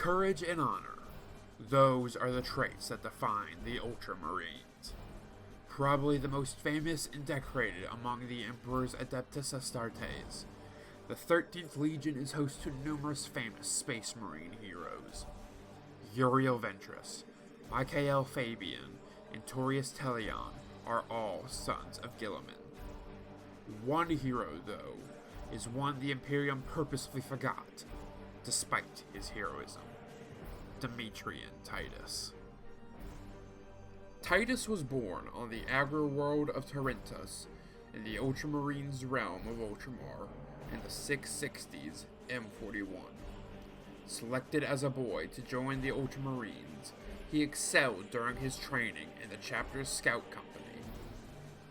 Courage and honor. Those are the traits that define the Ultramarines. Probably the most famous and decorated among the Emperor's Adeptus Astartes, the 13th Legion is host to numerous famous Space Marine heroes. Uriel Ventress, Michael Fabian, and Torius Teleon are all sons of Guilliman. One hero, though, is one the Imperium purposefully forgot, despite his heroism. Demetrian Titus. Titus was born on the agri-world of Tyranid in the Ultramarines realm of Ultramar in the 660s M41. Selected as a boy to join the Ultramarines, he excelled during his training in the chapter's scout company.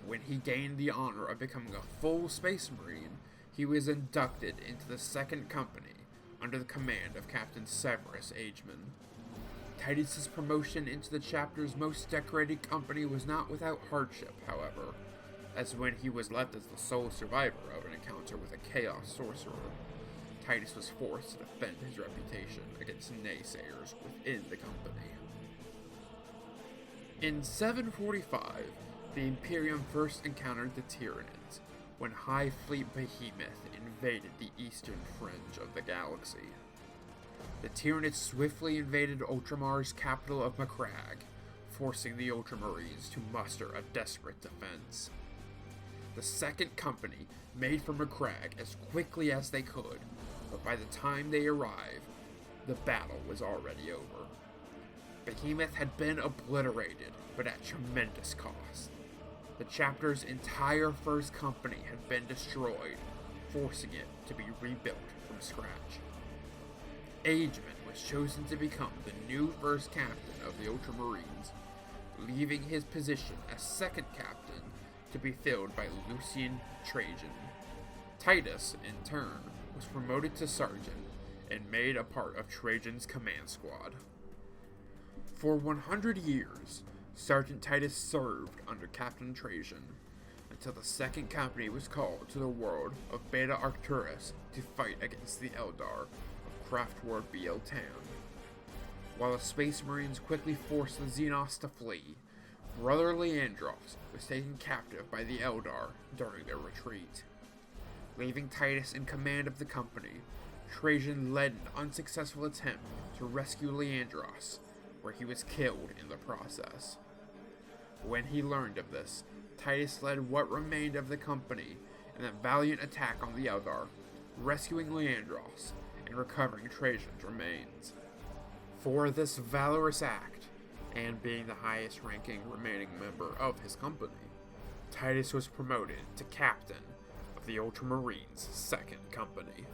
When he gained the honor of becoming a full Space Marine, he was inducted into the Second Company under the command of Captain Severus Ageman. Titus's promotion into the chapter's most decorated company was not without hardship, however, as when he was left as the sole survivor of an encounter with a chaos sorcerer, Titus was forced to defend his reputation against naysayers within the company. In 745, the Imperium first encountered the Tyranids, when High Fleet Behemoth invaded the eastern fringe of the galaxy. The Tyranids swiftly invaded Ultramar's capital of Macragge, forcing the Ultramarines to muster a desperate defense. The Second Company made for Macragge as quickly as they could, but by the time they arrived, the battle was already over. Behemoth had been obliterated, but at tremendous cost. The chapter's entire First Company had been destroyed, forcing it to be rebuilt from scratch. Ageman was chosen to become the new first captain of the Ultramarines, leaving his position as second captain to be filled by Lucian Trajan. Titus, in turn, was promoted to sergeant and made a part of Trajan's command squad. For 100 years, Sergeant Titus served under Captain Trajan, until the Second Company was called to the world of Beta Arcturus to fight against the Eldar of Craftwar BL Town. While the Space Marines quickly forced the Xenos to flee, Brother Leandros was taken captive by the Eldar during their retreat. Leaving Titus in command of the company, Trajan led an unsuccessful attempt to rescue Leandros, where he was killed in the process. When he learned of this, Titus led what remained of the company in a valiant attack on the Eldar, rescuing Leandros and recovering Trajan's remains. For this valorous act, and being the highest-ranking remaining member of his company, Titus was promoted to captain of the Ultramarines Second Company.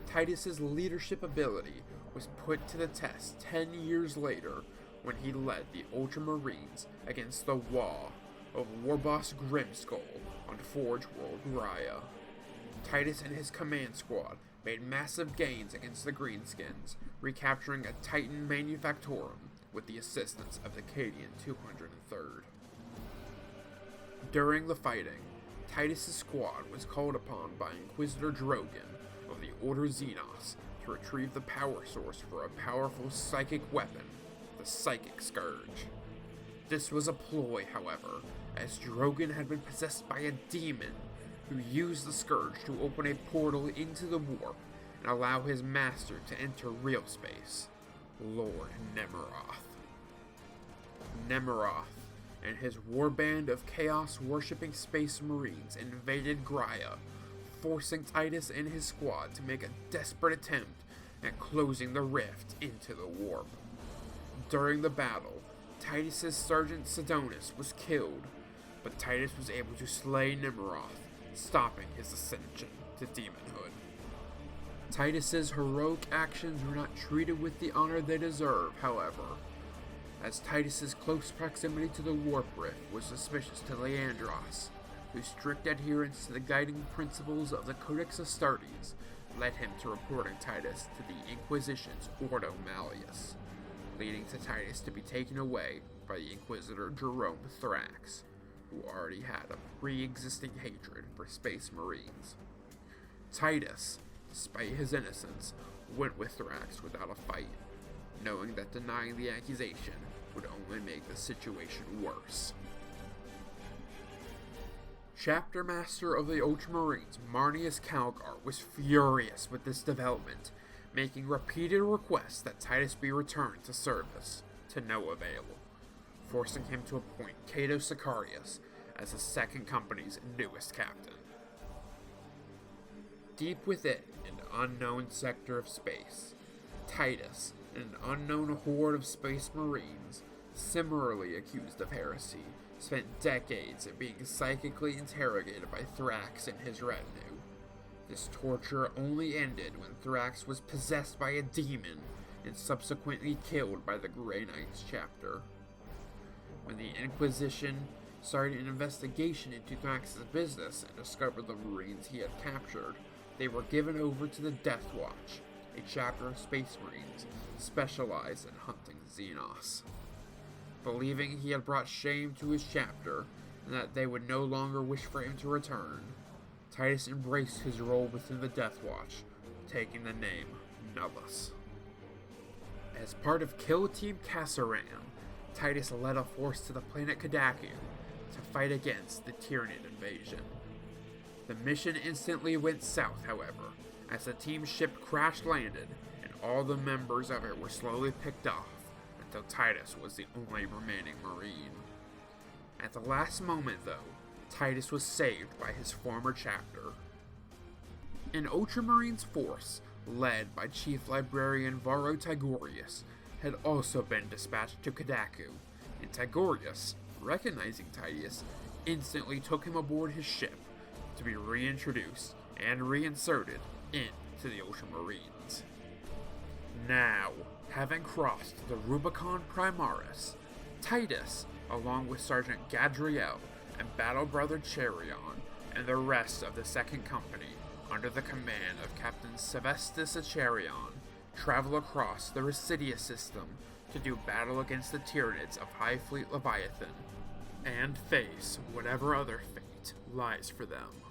Titus's leadership ability was put to the test 10 years later when he led the Ultramarines against the Waaagh of Warboss Grimskull on Forge World Graia. Titus and his command squad made massive gains against the Greenskins, recapturing a Titan Manufactorum with the assistance of the Cadian 203rd. During the fighting, Titus's squad was called upon by Inquisitor Drogon of the Order Xenos to retrieve the power source for a powerful psychic weapon, the Psychic Scourge. This was a ploy, however, as Drogon had been possessed by a demon who used the Scourge to open a portal into the warp and allow his master to enter real space, Lord Nemeroth. Nemeroth and his warband of chaos-worshipping Space Marines invaded Graia, forcing Titus and his squad to make a desperate attempt at closing the rift into the warp. During the battle, Titus's Sergeant Sidonus was killed, but Titus was able to slay Nemeroth, stopping his ascension to demonhood. Titus's heroic actions were not treated with the honor they deserve, however, as Titus's close proximity to the warp rift was suspicious to Leandros, whose strict adherence to the guiding principles of the Codex Astartes led him to reporting Titus to the Inquisition's Ordo Malleus, leading to Titus to be taken away by the Inquisitor Jerome Thrax, who already had a pre-existing hatred for Space Marines. Titus, despite his innocence, went with Thrax without a fight, knowing that denying the accusation would only make the situation worse. Chapter Master of the Ultramarines, Marnius Calgar, was furious with this development, making repeated requests that Titus be returned to service, to no avail, forcing him to appoint Cato Sicarius as the Second Company's newest captain. Deep within an unknown sector of space, Titus and an unknown horde of space marines, similarly accused of heresy, spent decades being psychically interrogated by Thrax and his retinue. This torture only ended when Thrax was possessed by a demon and subsequently killed by the Grey Knights chapter. When the Inquisition started an investigation into Thrax's business and discovered the Marines he had captured, they were given over to the Deathwatch, a chapter of Space Marines specialized in hunting Xenos. Believing he had brought shame to his chapter and that they would no longer wish for him to return, Titus embraced his role within the Deathwatch, taking the name Nullus. As part of Kill Team Kassaran, Titus led a force to the planet Kadaku to fight against the Tyranid invasion. The mission instantly went south, however, as the team's ship crash-landed and all the members of it were slowly picked off until Titus was the only remaining Marine. At the last moment, though, Titus was saved by his former chapter. An Ultramarines force, led by Chief Librarian Varro Tigurius, had also been dispatched to Kadaku, and Tigurius, recognizing Titus, instantly took him aboard his ship to be reintroduced and reinserted into the Ultramarines. Now, having crossed the Rubicon Primaris, Titus, along with Sergeant Gadriel and Battle Brother Cherion, and the rest of the Second Company, under the command of Captain Sevestus Acherion, travel across the Residia system to do battle against the Tyranids of High Fleet Leviathan, and face whatever other fate lies for them.